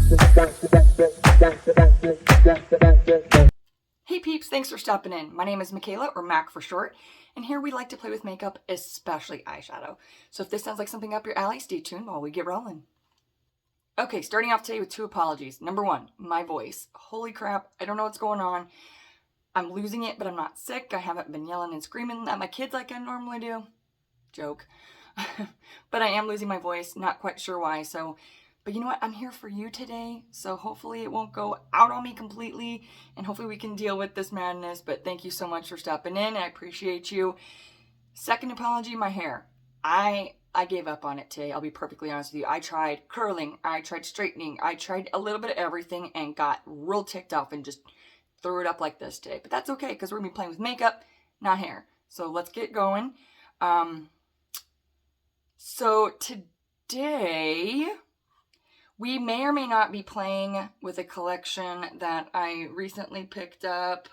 Hey peeps, thanks for stopping in. My name is Michaela, or Mac for short, and here we like to play with makeup, especially eyeshadow. So if this sounds like something up your alley, stay tuned while we get rolling. Okay, starting off today with 2 apologies. Number 1, my voice. Holy crap, I don't know what's going on. I'm losing it, but I'm not sick. I haven't been yelling and screaming at my kids like I normally do. Joke. But I am losing my voice, not quite sure why, but you know what? I'm here for you today, so hopefully it won't go out on me completely, and hopefully we can deal with this madness, but thank you so much for stopping in. I appreciate you. Second apology, my hair. I gave up on it today. I'll be perfectly honest with you. I tried curling, I tried straightening, I tried a little bit of everything and got real ticked off and just threw it up like this today. But that's okay, because we're going to be playing with makeup, not hair. So let's get going. So today, we may or may not be playing with a collection that I recently picked up.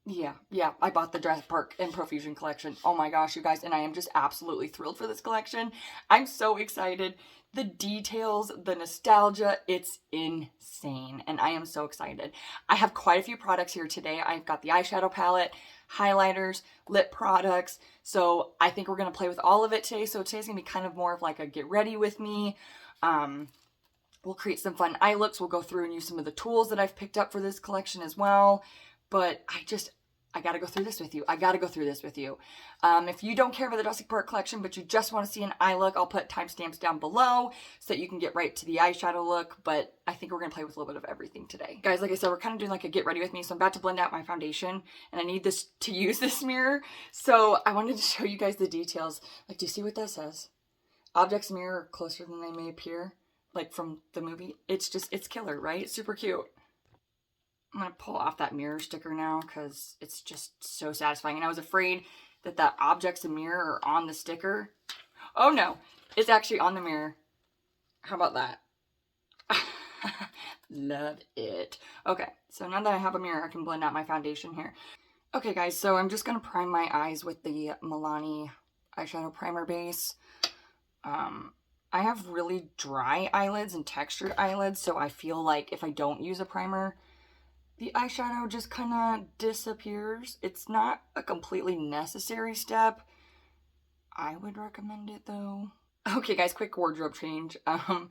Yeah, I bought the Jurassic Park and Profusion collection. Oh my gosh, you guys, and I am just absolutely thrilled for this collection. I'm so excited. The details, the nostalgia, it's insane, and I am so excited. I have quite a few products here today. I've got the eyeshadow palette, highlighters, lip products, so I think we're going to play with all of it today. So today's going to be kind of more of like a get ready with me. We'll create some fun eye looks. We'll go through and use some of the tools that I've picked up for this collection as well. But I gotta go through this with you. If you don't care about the Jurassic Park collection, but you just want to see an eye look, I'll put timestamps down below so that you can get right to the eyeshadow look. But I think we're gonna play with a little bit of everything today. Guys, like I said, we're kind of doing like a get ready with me. So I'm about to blend out my foundation and I need this to use this mirror. So I wanted to show you guys the details. Like, do you see what that says? Objects mirror are closer than they may appear. Like from the movie. It's killer, right? It's super cute. I'm going to pull off that mirror sticker now because it's just so satisfying. And I was afraid that objects in mirror are on the sticker. Oh no, it's actually on the mirror. How about that? Love it. Okay, so now that I have a mirror, I can blend out my foundation here. Okay guys, so I'm just going to prime my eyes with the Milani eyeshadow primer base. I have really dry eyelids and textured eyelids, so I feel like if I don't use a primer, the eyeshadow just kind of disappears. It's not a completely necessary step. I would recommend it though. Okay guys, quick wardrobe change. I'm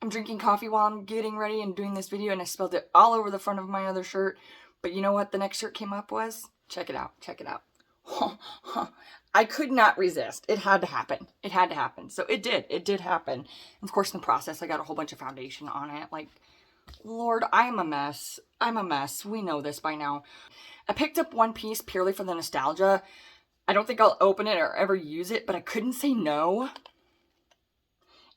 drinking coffee while I'm getting ready and doing this video, and I spilled it all over the front of my other shirt. But you know what the next shirt came up was? Check it out, check it out. I could not resist. It had to happen. It had to happen. So it did happen. And of course in the process I got a whole bunch of foundation on it. Like, Lord, I am a mess. I'm a mess. We know this by now. I picked up one piece purely for the nostalgia. I don't think I'll open it or ever use it, but I couldn't say no.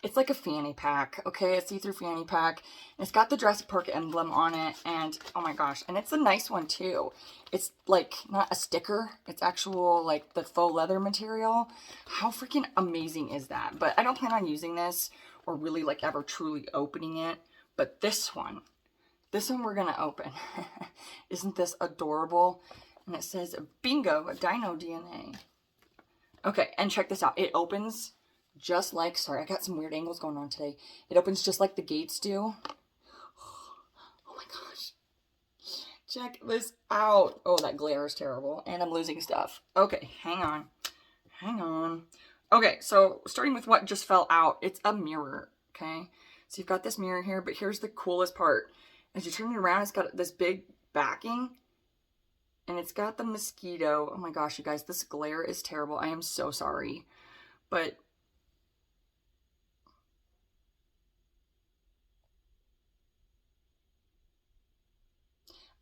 It's like a fanny pack, okay? A see-through fanny pack. And it's got the Jurassic Park emblem on it, and oh my gosh, and it's a nice one too. It's like not a sticker, it's actual like the faux leather material. How freaking amazing is that? But I don't plan on using this or really like ever truly opening it. But this one we're going to open. Isn't this adorable? And it says, bingo, Dino DNA. Okay, and check this out. It opens just like, sorry, I got some weird angles going on today. It opens just like the gates do. Oh my gosh. Check this out. Oh, that glare is terrible. And I'm losing stuff. Okay, hang on. Okay, so starting with what just fell out. It's a mirror, okay? So you've got this mirror here, but here's the coolest part. As you turn it around, it's got this big backing, and it's got the mosquito. Oh my gosh, you guys, this glare is terrible. I am so sorry. But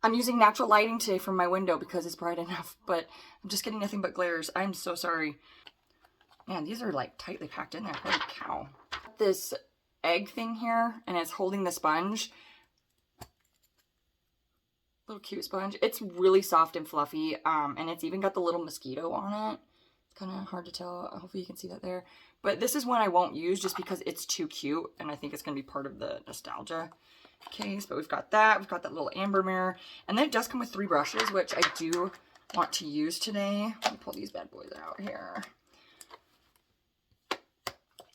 I'm using natural lighting today from my window because it's bright enough, but I'm just getting nothing but glares. I'm so sorry. Man, these are like tightly packed in there. Holy cow. This egg thing here, and it's holding the sponge. Little cute sponge. It's really soft and fluffy, and it's even got the little mosquito on it. It's kind of hard to tell. Hopefully you can see that there. But this is one I won't use just because it's too cute, and I think it's going to be part of the nostalgia case. But we've got that. We've got that little amber mirror. And then it does come with 3 brushes, which I do want to use today. Let me pull these bad boys out here.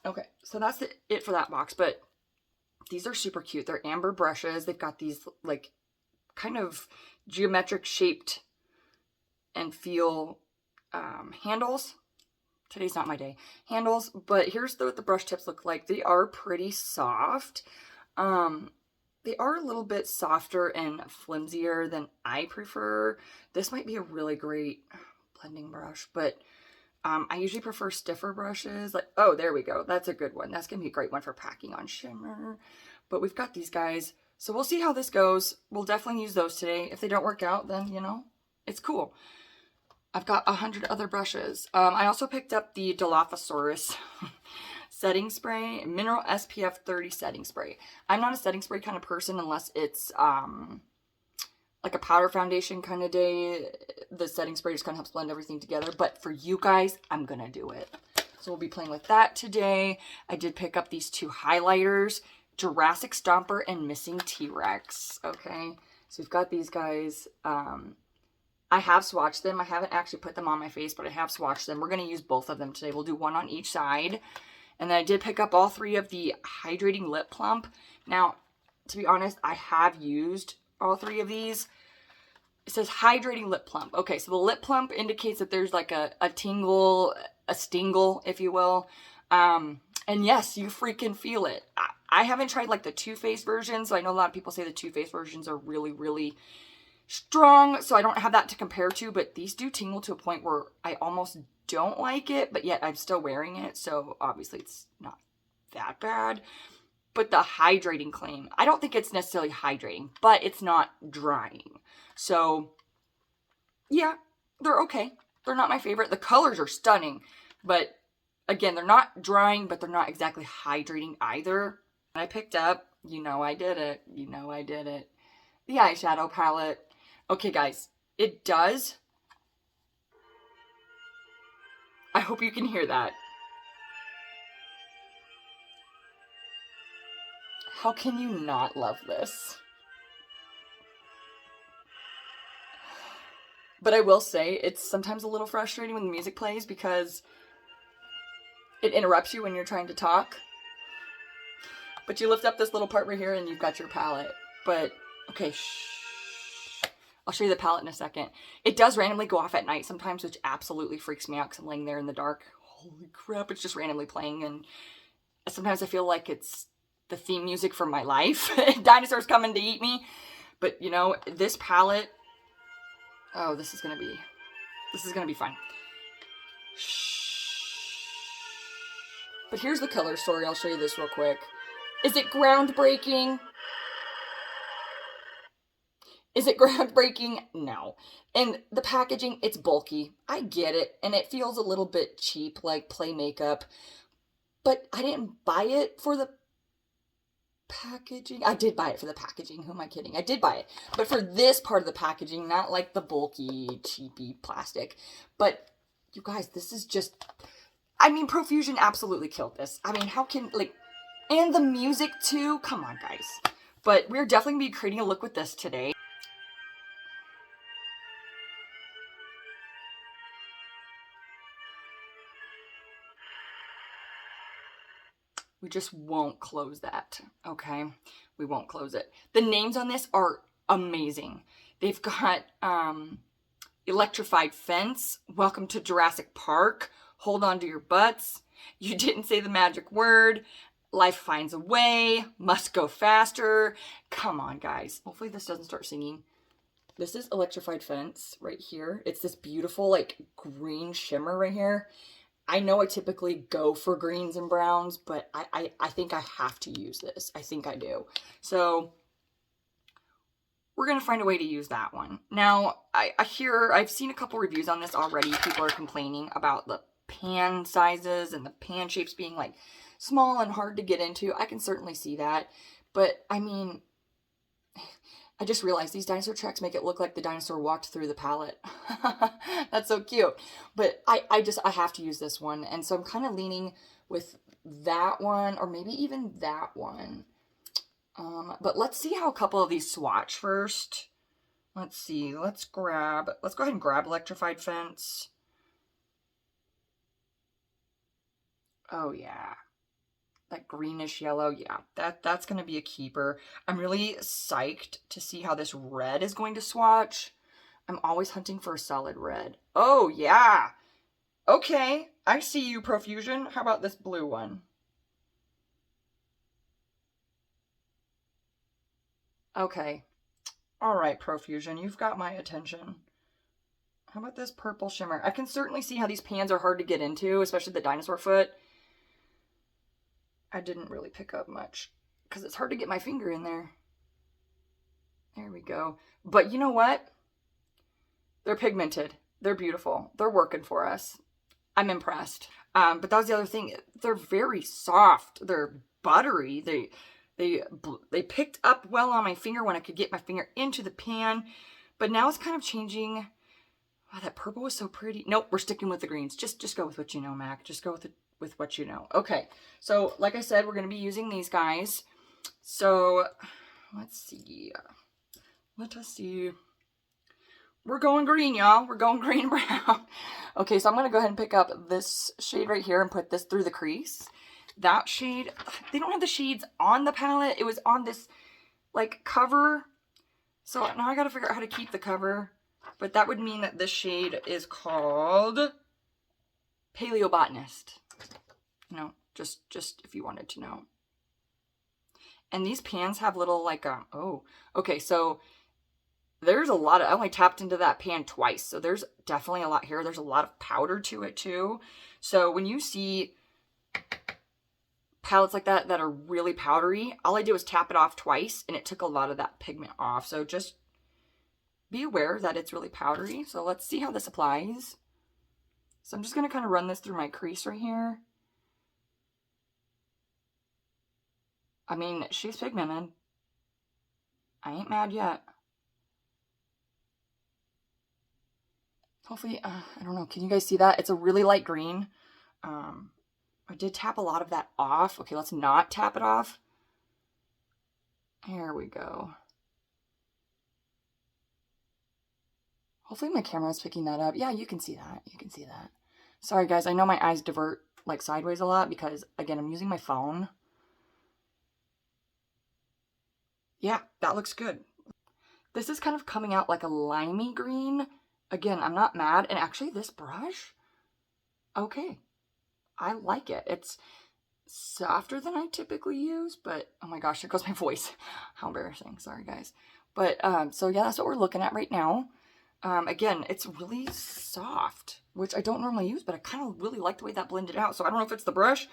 Okay, so that's it for that box, but these are super cute. They're amber brushes. They've got these like kind of geometric shaped and feel handles. Today's not my day. Handles, but here's what the brush tips look like. They are pretty soft. They are a little bit softer and flimsier than I prefer. This might be a really great blending brush, but I usually prefer stiffer brushes. Like, oh, there we go. That's a good one. That's going to be a great one for packing on shimmer. But we've got these guys. So we'll see how this goes. We'll definitely use those today. If they don't work out, then, you know, it's cool. I've got 100 other brushes. I also picked up the Dilophosaurus setting spray, Mineral SPF 30 setting spray. I'm not a setting spray kind of person unless it's like a powder foundation kind of day. The setting spray just kind of helps blend everything together. But for you guys, I'm going to do it. So we'll be playing with that today. I did pick up these two highlighters, Jurassic Stomper and Missing T-Rex. Okay, so we've got these guys. I have swatched them. I haven't actually put them on my face, but I have swatched them. We're going to use both of them today. We'll do one on each side. And then I did pick up all three of the Hydrating Lip Plump. Now, to be honest, I have used all three of these. It says Hydrating Lip Plump. Okay, so the lip plump indicates that there's like a tingle, a stingle, if you will. And yes, you freaking feel it. I haven't tried like the Too Faced version, so I know a lot of people say the Too Faced versions are really, really strong, so I don't have that to compare to, but these do tingle to a point where I almost don't like it, but yet I'm still wearing it, so obviously it's not that bad. But the hydrating claim, I don't think it's necessarily hydrating, but it's not drying. So yeah, they're okay. They're not my favorite. The colors are stunning, but again, they're not drying, but they're not exactly hydrating either. I picked up, you know I did it, the eyeshadow palette. Okay, guys, it does. I hope you can hear that. How can you not love this? But I will say, it's sometimes a little frustrating when the music plays because it interrupts you when you're trying to talk. But you lift up this little part right here and you've got your palette. But, okay, shh. I'll show you the palette in a second. It does randomly go off at night sometimes, which absolutely freaks me out because I'm laying there in the dark. Holy crap, it's just randomly playing. And sometimes I feel like it's the theme music for my life. Dinosaurs coming to eat me. But, you know, this palette... Oh, this is going to be fun. Shh. But here's the color story. I'll show you this real quick. Is it groundbreaking? Is it groundbreaking? No. And the packaging, it's bulky. I get it. And it feels a little bit cheap, like play makeup. But I didn't buy it for the packaging. I did buy it for the packaging. Who am I kidding? I did buy it. But for this part of the packaging, not like the bulky, cheapy plastic. But you guys, this is just... I mean, Profusion absolutely killed this. I mean, how can, like... And the music, too. Come on, guys. But we're definitely going to be creating a look with this today. We just won't close that, okay? We won't close it. The names on this are amazing. They've got Electrified Fence, Welcome to Jurassic Park, Hold On to Your Butts, You Didn't Say the Magic Word, Life Finds a Way, Must Go Faster. Come on, guys. Hopefully this doesn't start singing. This is Electrified Fence right here. It's this beautiful, like, green shimmer right here. I know I typically go for greens and browns, but I think I have to use this. I think I do. So we're going to find a way to use that one. Now, I've seen a couple reviews on this already. People are complaining about the pan sizes and the pan shapes being like small and hard to get into. I can certainly see that. But I mean, I just realized these dinosaur tracks make it look like the dinosaur walked through the palette. That's so cute. But I have to use this one. And so I'm kind of leaning with that one or maybe even that one. But let's see how a couple of these swatch first. Let's see. Let's go ahead and grab Electrified Fence. Oh, yeah. that greenish yellow. Yeah, that's going to be a keeper. I'm really psyched to see how this red is going to swatch. I'm always hunting for a solid red. Oh, yeah. Okay, I see you, Profusion. How about this blue one? Okay. All right, Profusion, you've got my attention. How about this purple shimmer? I can certainly see how these pans are hard to get into, especially the dinosaur foot. I didn't really pick up much because it's hard to get my finger in there. There we go. But you know what? They're pigmented. They're beautiful. They're working for us. I'm impressed. But that was the other thing. They're very soft. They're buttery. They picked up well on my finger when I could get my finger into the pan. But now it's kind of changing. Oh, that purple was so pretty. Nope, we're sticking with the greens. Just go with what you know, Mac. Just go with what you know. Okay, so like I said, we're going to be using these guys. So let's see. Let us see. We're going green, y'all. We're going green and brown. Okay, so I'm going to go ahead and pick up this shade right here and put this through the crease. That shade, they don't have the shades on the palette. It was on this, like, cover. So now I got to figure out how to keep the cover. But that would mean that this shade is called Paleobotanist. No, just if you wanted to know. And these pans have little, like, oh, okay, so there's a lot of, I only tapped into that pan twice, so there's definitely a lot here. There's a lot of powder to it too. So when you see palettes like that that are really powdery, all I did was tap it off twice and it took a lot of that pigment off. So just be aware that it's really powdery. So let's see how this applies. So I'm just going to kind of run this through my crease right here. I mean, she's pigmented. I ain't mad yet. Hopefully, I don't know, can you guys see that? It's a really light green. I did tap a lot of that off. Okay, let's not tap it off. Here we go. Hopefully my camera is picking that up. Yeah, you can see that. You can see that. Sorry, guys. I know my eyes divert, like, sideways a lot because, again, I'm using my phone. Yeah, that looks good. This is kind of coming out like a limey green. Again, I'm not mad. And actually, this brush, okay, I like it. It's softer than I typically use, but oh my gosh, there goes my voice. How embarrassing. Sorry, guys. But so yeah, that's what we're looking at right now. Again, it's really soft, which I don't normally use, but I kind of really like the way that blended out. So I don't know if it's the brush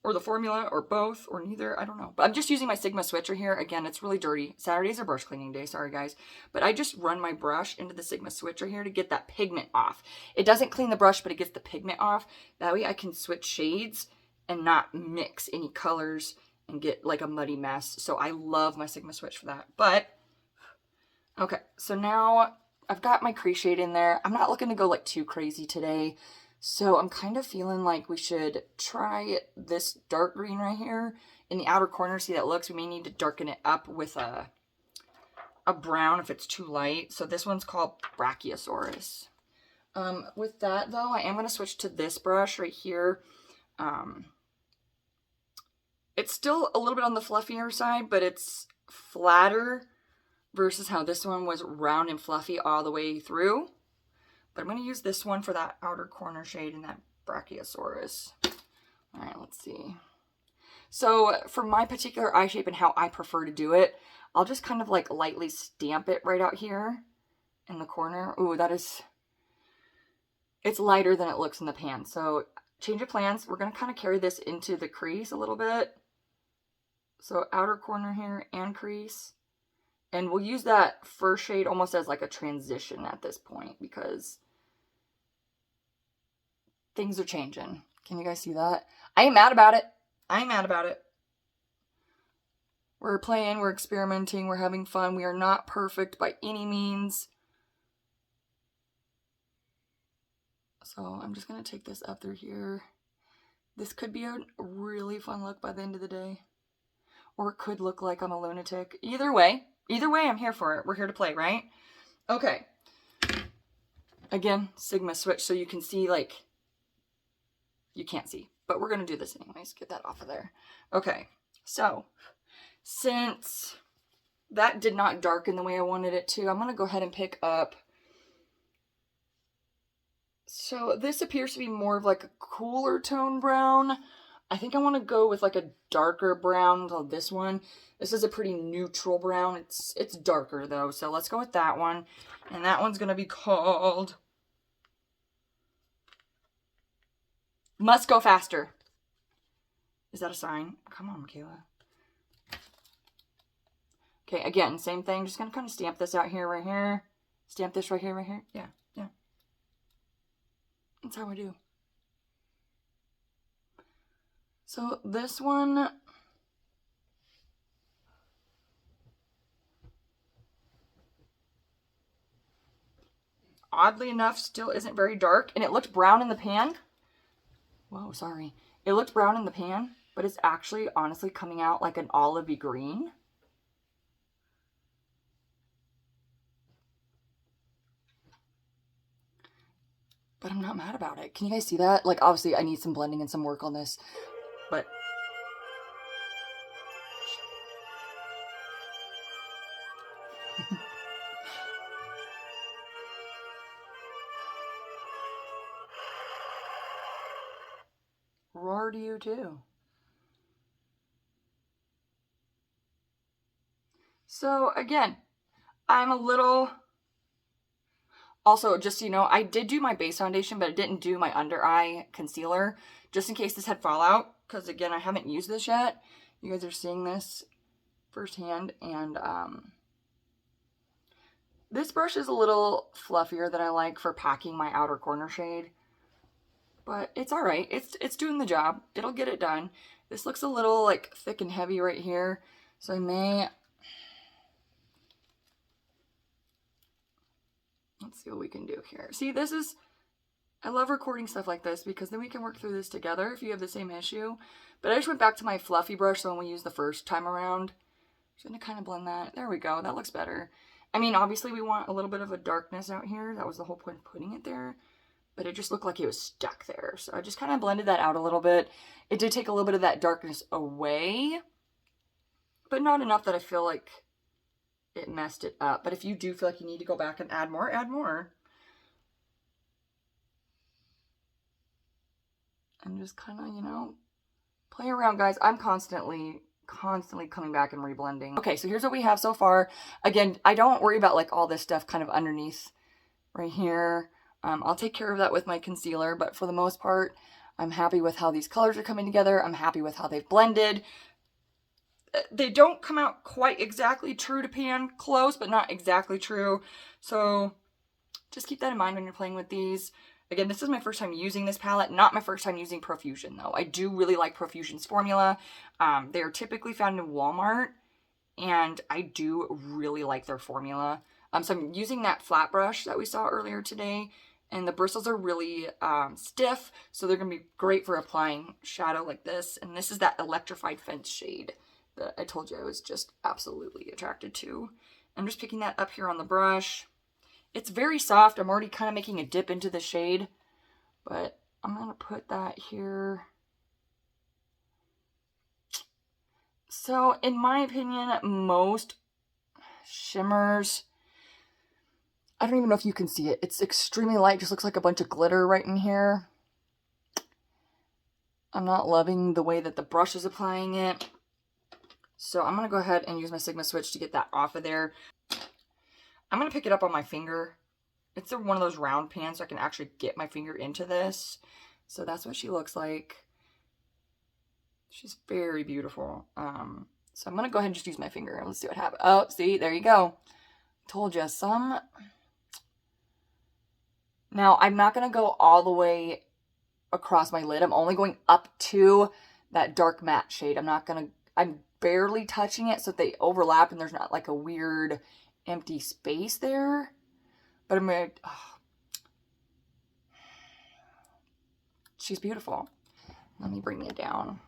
or the formula or both or neither. I don't know. But I'm just using my Sigma switcher here. Again, it's really dirty. Saturdays are brush cleaning day. Sorry, guys. But I just run my brush into the Sigma switcher here to get that pigment off. It doesn't clean the brush, but it gets the pigment off. That way I can switch shades and not mix any colors and get like a muddy mess. So I love my Sigma switch for that. But, okay. So now I've got my crease shade in there. I'm not looking to go like too crazy today. So I'm kind of feeling like we should try this dark green right here in the outer corner. See that looks? We may need to darken it up with a brown if it's too light. So this one's called Brachiosaurus. With that though, I am going to switch to this brush right here. It's still a little bit on the fluffier side, but it's flatter versus how this one was round and fluffy all the way through. But I'm going to use this one for that outer corner shade in that Brachiosaurus. All right, let's see. So for my particular eye shape and how I prefer to do it, I'll just kind of like lightly stamp it right out here in the corner. Ooh, it's lighter than it looks in the pan. So change of plans. We're going to kind of carry this into the crease a little bit. So outer corner here and crease. And we'll use that first shade almost as like a transition at this point because things are changing. Can you guys see that? I ain't mad about it. I ain't mad about it. We're playing, we're experimenting, we're having fun. We are not perfect by any means. So I'm just going to take this up through here. This could be a really fun look by the end of the day. Or it could look like I'm a lunatic. Either way, I'm here for it. We're here to play, right? Okay. Again, Sigma switch so you can see, like, you can't see. but we're going to do this anyways. Get that off of there. Okay, so since that did not darken the way I wanted it to, I'm going to go ahead and pick up. So this appears to be more of like a cooler tone brown. I think I want to go with like a darker brown on this one. This is a pretty neutral brown. It's darker though, so let's go with that one. And that one's going to be called Must Go Faster. Is that a sign? Come on, Michaela. Okay, again, same thing. Just going to kind of stamp this out here, right here. Stamp this right here, right here. Yeah, yeah. That's how I do. So this one, oddly enough, still isn't very dark. And it looked brown in the pan. Whoa, sorry. It looked brown in the pan, but it's actually honestly coming out like an olivey green. But I'm not mad about it. Can you guys see that? Like, obviously, I need some blending and some work on this. But roar to you too. So again, I'm a little... Also, just so you know, I did do my base foundation, but I didn't do my under eye concealer, just in case this had fallout, because again, I haven't used this yet. You guys are seeing this firsthand, and this brush is a little fluffier than I like for packing my outer corner shade, but it's all right. It's doing the job. It'll get it done. This looks a little like thick and heavy right here, so I may... Let's see what we can do here. See, this is... I love recording stuff like this because then we can work through this together if you have the same issue. But I just went back to my fluffy brush, the one we used the first time around. Just going to kind of blend that. There we go. That looks better. I mean, obviously we want a little bit of a darkness out here. That was the whole point of putting it there. But it just looked like it was stuck there. So I just kind of blended that out a little bit. It did take a little bit of that darkness away, but not enough that I feel like it messed it up. But if you do feel like you need to go back and add more, add more. And just kind of, you know, play around, guys. I'm constantly coming back and reblending. Okay, so here's what we have so far. Again, I don't worry about like all this stuff kind of underneath right here. I'll take care of that with my concealer, but for the most part, I'm happy with how these colors are coming together. I'm happy with how they've blended. They don't come out quite exactly true to pan, close, but not exactly true. So just keep that in mind when you're playing with these. Again, this is my first time using this palette, not my first time using Profusion though. I do really like Profusion's formula. They are typically found in Walmart, and I do really like their formula. So I'm using that flat brush that we saw earlier today, and the bristles are really stiff, so they're going to be great for applying shadow like this. And this is that Electrified Fence shade that I told you I was just absolutely attracted to. I'm just picking that up here on the brush. It's very soft. I'm already kind of making a dip into the shade, but I'm going to put that here. So in my opinion, most shimmers, I don't even know if you can see it. It's extremely light. Just looks like a bunch of glitter right in here. I'm not loving the way that the brush is applying it. So I'm going to go ahead and use my Sigma switch to get that off of there. I'm going to pick it up on my finger. It's one of those round pans, so I can actually get my finger into this. So that's what she looks like. She's very beautiful. So I'm going to go ahead and just use my finger and let's see what happens. Oh, see, there you go. Told you some. Now, I'm not going to go all the way across my lid. I'm only going up to that dark matte shade. I'm barely touching it so that they overlap and there's not like a weird empty space there. But I'm going to... Oh. She's beautiful. Let me bring it down.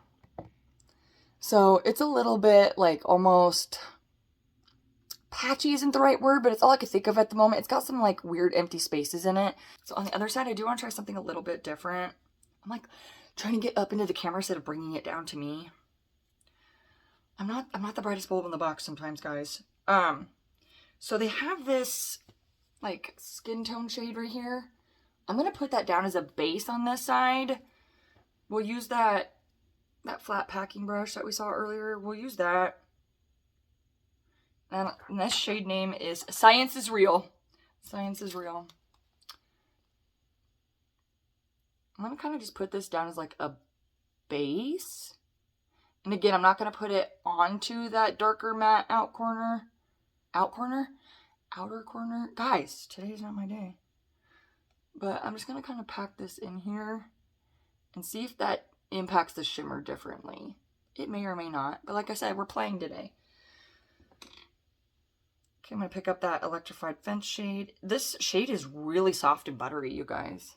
So it's a little bit like almost... patchy isn't the right word, but it's all I could think of at the moment. It's got some like weird empty spaces in it. So on the other side, I do want to try something a little bit different. I'm like trying to get up into the camera instead of bringing it down to me. I'm not the brightest bulb in the box sometimes, guys. So they have this like skin tone shade right here. I'm gonna put that down as a base on this side. We'll use that flat packing brush that we saw earlier. We'll use that. And this shade name is Science is Real. Science is Real. I'm gonna kind of just put this down as like a base. And again, I'm not gonna put it onto that darker matte outer corner. Guys, today's not my day. But I'm just gonna kind of pack this in here and see if that impacts the shimmer differently. It may or may not, but like I said, we're playing today. Okay, I'm gonna pick up that Electrified Fence shade. This shade is really soft and buttery, you guys.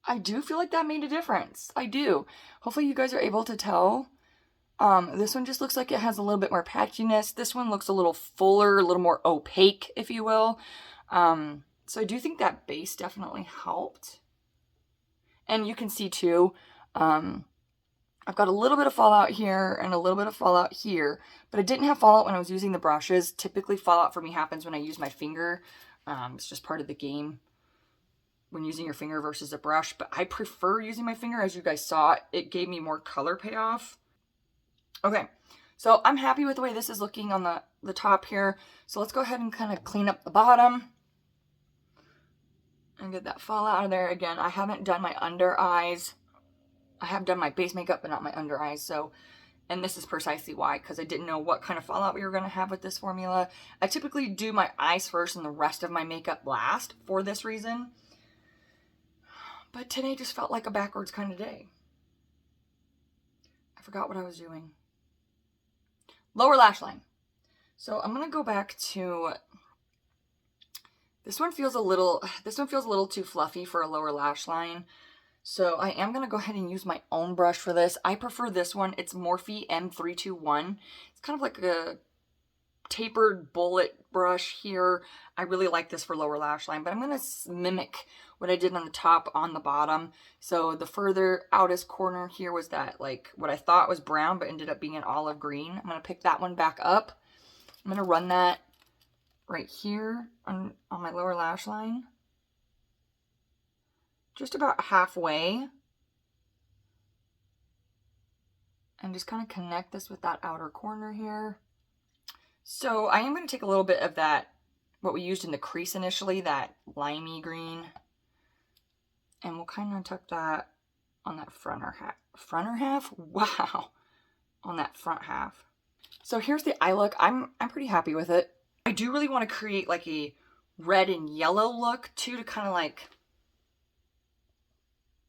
I do feel like that made a difference. I do. Hopefully you guys are able to tell. This one just looks like it has a little bit more patchiness. This one looks a little fuller, a little more opaque, if you will. So I do think that base definitely helped. And you can see too, I've got a little bit of fallout here and a little bit of fallout here, but I didn't have fallout when I was using the brushes. Typically fallout for me happens when I use my finger. It's just part of the game when using your finger versus a brush, but I prefer using my finger. As you guys saw, it gave me more color payoff. Okay, so I'm happy with the way this is looking on the top here. So let's go ahead and kind of clean up the bottom and get that fallout out of there. Again, I haven't done my under eyes. I have done my base makeup, but not my under eyes. So, and this is precisely why, because I didn't know what kind of fallout we were going to have with this formula. I typically do my eyes first and the rest of my makeup last for this reason. But today just felt like a backwards kind of day. I forgot what I was doing. Lower lash line. So I'm going to go back to, this one feels a little too fluffy for a lower lash line. So I am going to go ahead and use my own brush for this. I prefer this one. It's Morphe M321. It's kind of like a tapered bullet brush here. I really like this for lower lash line, but I'm going to mimic what I did on the top on the bottom. So the further outest corner here was that like what I thought was brown, but ended up being an olive green. I'm going to pick that one back up. I'm going to run that right here on my lower lash line. Just about halfway. And just kind of connect this with that outer corner here. So I am going to take a little bit of that, what we used in the crease initially, that limey green. And we'll kind of tuck that on that fronter half. Wow. On that front half. So here's the eye look. I'm pretty happy with it. I do really want to create like a red and yellow look too, to kind of like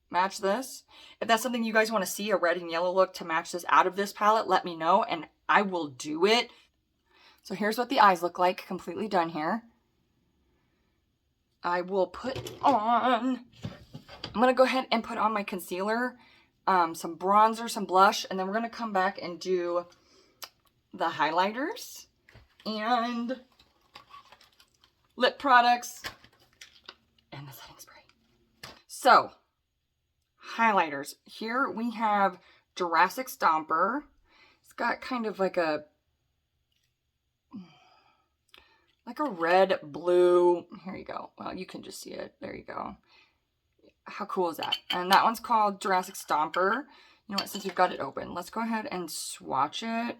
match this. If that's something you guys want to see, a red and yellow look to match this out of this palette, let me know and I will do it. So here's what the eyes look like, completely done here. I will put on, I'm going to go ahead and put on my concealer, some bronzer, some blush, and then we're going to come back and do the highlighters and lip products and the setting spray. So, highlighters. Here we have Jurassic Stomper. It's got kind of like a red, blue. Here you go. Well, you can just see it. There you go. How cool is that? And that one's called Jurassic Stomper. You know what? Since we've got it open, let's go ahead and swatch it.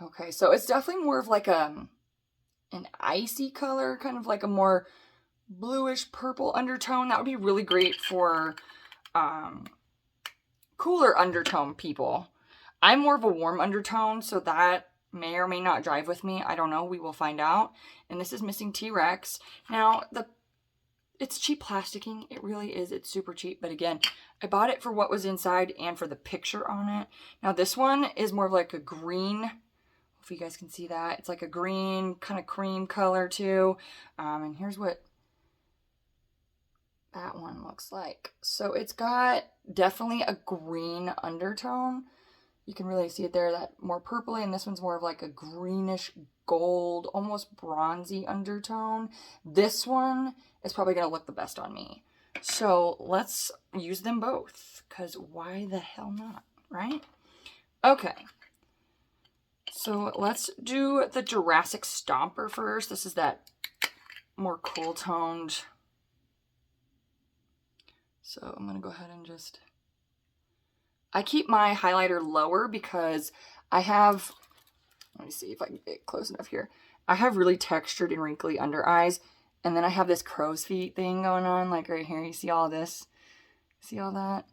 Okay, so it's definitely more of like an icy color, kind of like a more bluish purple undertone. That would be really great for cooler undertone people. I'm more of a warm undertone, so that may or may not jive with me. I don't know. We will find out. And this is Missing T-Rex. Now, it's cheap plasticking. It really is. It's super cheap. But again, I bought it for what was inside and for the picture on it. Now, this one is more of like a green. If you guys can see that. It's like a green, kind of cream color too. And here's what that one looks like. So it's got definitely a green undertone. You can really see it there, that more purpley, and this one's more of like a greenish gold, almost bronzy undertone. This one is probably going to look the best on me. So let's use them both, because why the hell not, right? Okay. So let's do the Jurassic Stomper first. This is that more cool toned. So I'm going to go ahead and just... I keep my highlighter lower because I have... Let me see if I can get close enough here. I have really textured and wrinkly under eyes. And then I have this crow's feet thing going on, like right here. You see all this? See all that?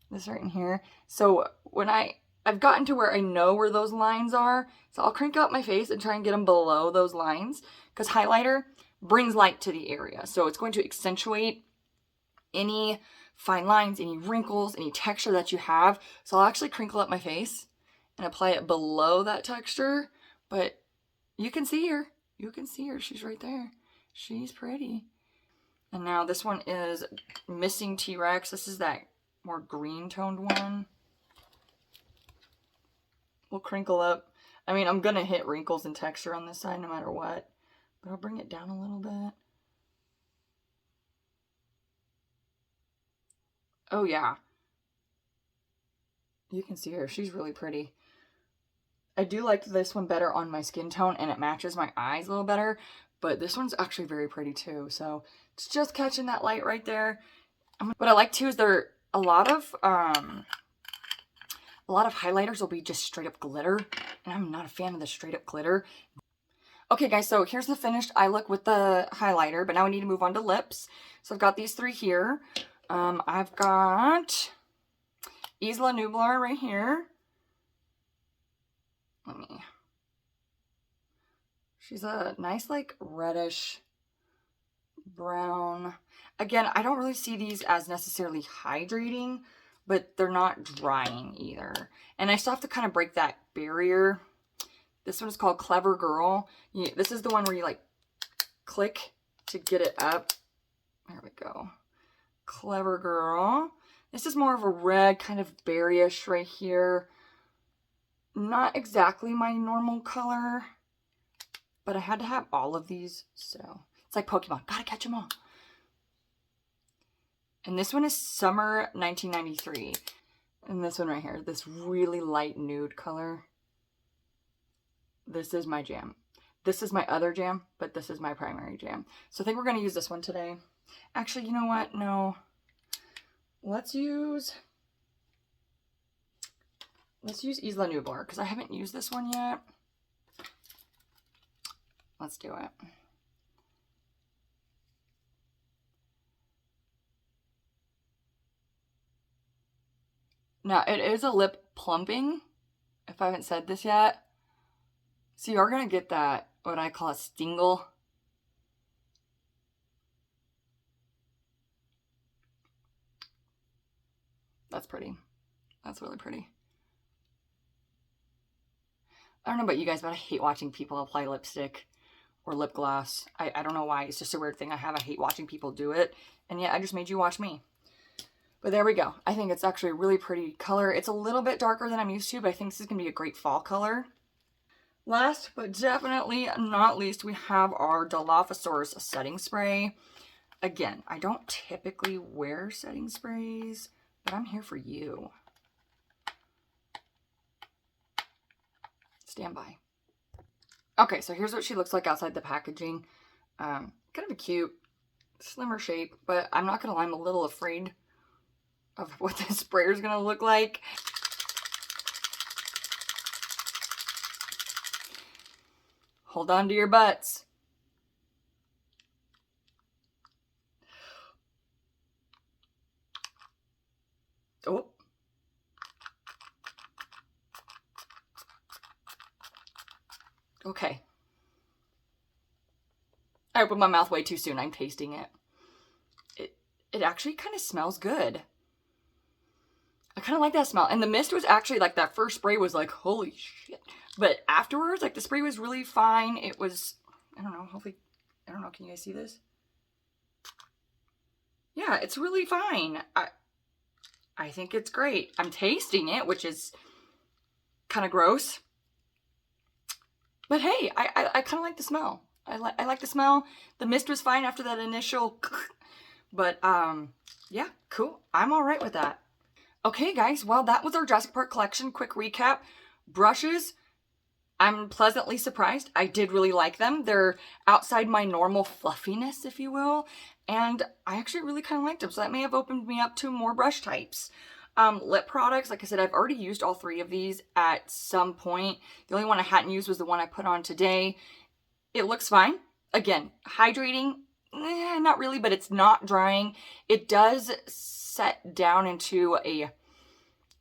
This right in here. So when I've gotten to where I know where those lines are, so I'll crinkle up my face and try and get them below those lines, because highlighter brings light to the area. So it's going to accentuate any fine lines, any wrinkles, any texture that you have. So I'll actually crinkle up my face and apply it below that texture, but you can see her. You can see her. She's right there. She's pretty. And now this one is Missing T-Rex. This is that more green toned one. We'll crinkle up. I mean, I'm gonna hit wrinkles and texture on this side no matter what, but I'll bring it down a little bit. Oh yeah. You can see her. She's really pretty. I do like this one better on my skin tone, and it matches my eyes a little better, but this one's actually very pretty too. So it's just catching that light right there. What I like too is there a lot of highlighters will be just straight up glitter, and I'm not a fan of the straight up glitter. Okay guys, so here's the finished eye look with the highlighter, but now we need to move on to lips. So I've got these three here. I've got Isla Nublar right here. She's a nice like reddish brown. Again, I don't really see these as necessarily hydrating, but they're not drying either. And I still have to kind of break that barrier. This one is called Clever Girl. This is the one where you like click to get it up. There we go. Clever Girl. This is more of a red, kind of berryish right here. Not exactly my normal color, but I had to have all of these, so it's like Pokemon. Gotta catch them all. And this one is Summer 1993. And this one right here, this really light nude color. This is my jam. This is my other jam, but this is my primary jam. So I think we're going to use this one today. Actually, you know what? No. Let's use Isla Nublar, because I haven't used this one yet. Let's do it. Now, it is a lip plumping, if I haven't said this yet. So you are going to get that, what I call a stingle. That's pretty. That's really pretty. I don't know about you guys, but I hate watching people apply lipstick or lip gloss. I don't know why. It's just a weird thing I have. I hate watching people do it. And yet I just made you watch me. But there we go. I think it's actually a really pretty color. It's a little bit darker than I'm used to, but I think this is going to be a great fall color. Last but definitely not least, we have our Dilophosaurus setting spray. Again, I don't typically wear setting sprays, but I'm here for you. Stand by. Okay, so here's what she looks like outside the packaging. Kind of a cute, slimmer shape, but I'm not going to lie, I'm a little afraid of what this sprayer is going to look like. Hold on to your butts. Oh. Okay. I opened my mouth way too soon. I'm tasting it. It actually kind of smells good. I kind of like that smell. And the mist was actually like, that first spray was like, holy shit. But afterwards, like the spray was really fine. It was, I don't know, hopefully, I don't know, can you guys see this? Yeah, it's really fine. I think it's great. I'm tasting it, which is kind of gross. But hey, I kind of like the smell. I like the smell. The mist was fine after that initial, but yeah, cool. I'm all right with that. Okay, guys, well, that was our Jurassic Park collection. Quick recap. Brushes, I'm pleasantly surprised. I did really like them. They're outside my normal fluffiness, if you will, and I actually really kind of liked them, so that may have opened me up to more brush types. Lip products, like I said, I've already used all 3 of these at some point. The only one I hadn't used was the one I put on today. It looks fine. Again, hydrating, not really, but it's not drying. It does set down into a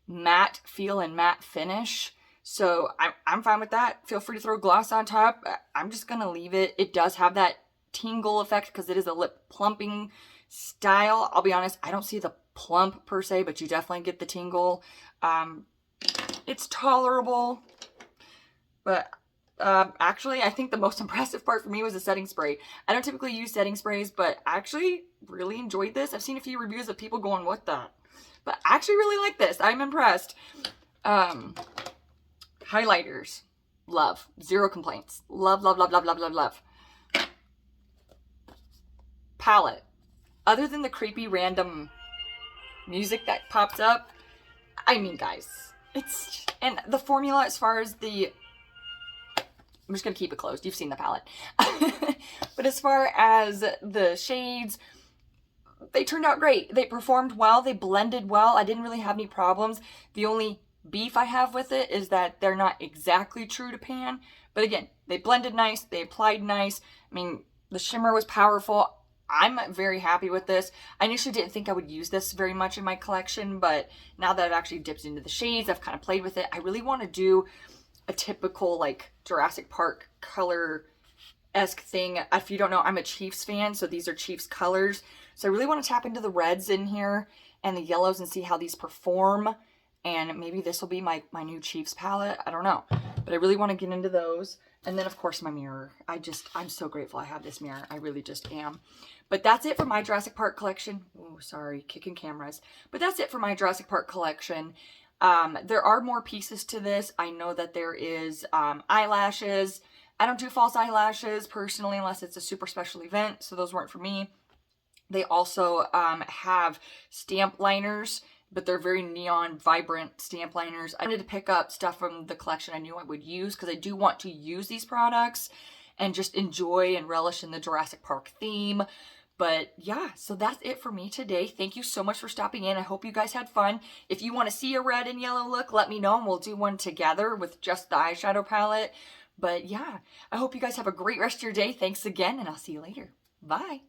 matte feel and matte finish. So I'm fine with that. Feel free to throw gloss on top. I'm just going to leave it. It does have that tingle effect because it is a lip plumping style. I'll be honest, I don't see the plump per se, but you definitely get the tingle. It's tolerable. But actually, I think the most impressive part for me was the setting spray. I don't typically use setting sprays, but I actually really enjoyed this. I've seen a few reviews of people going, what the? But I actually really like this. I'm impressed. Highlighters. Love. 0 complaints. Love, love, love, love, love, love, love. Palette. Other than the creepy random music that pops up, I mean, guys, and the formula as far as I'm just going to keep it closed. You've seen the palette. But as far as the shades, they turned out great. They performed well. They blended well. I didn't really have any problems. The only beef I have with it is that they're not exactly true to pan. But again, they blended nice. They applied nice. I mean, the shimmer was powerful. I'm very happy with this. I initially didn't think I would use this very much in my collection, but now that I've actually dipped into the shades, I've kind of played with it. I really want to do a typical like Jurassic Park color-esque thing. If you don't know, I'm a Chiefs fan, so these are Chiefs colors. So I really want to tap into the reds in here and the yellows and see how these perform. And maybe this will be my new Chiefs palette. I don't know. But I really want to get into those. And then, of course, my mirror. I'm so grateful I have this mirror. I really just am. But that's it for my Jurassic Park collection. Oh, sorry, kicking cameras. But that's it for my Jurassic Park collection. There are more pieces to this. I know that there is eyelashes. I don't do false eyelashes personally unless it's a super special event. So those weren't for me. They also have stamp liners, but they're very neon, vibrant stamp liners. I wanted to pick up stuff from the collection I knew I would use because I do want to use these products and just enjoy and relish in the Jurassic Park theme. But yeah, so that's it for me today. Thank you so much for stopping in. I hope you guys had fun. If you want to see a red and yellow look, let me know and we'll do one together with just the eyeshadow palette. But yeah, I hope you guys have a great rest of your day. Thanks again, and I'll see you later. Bye.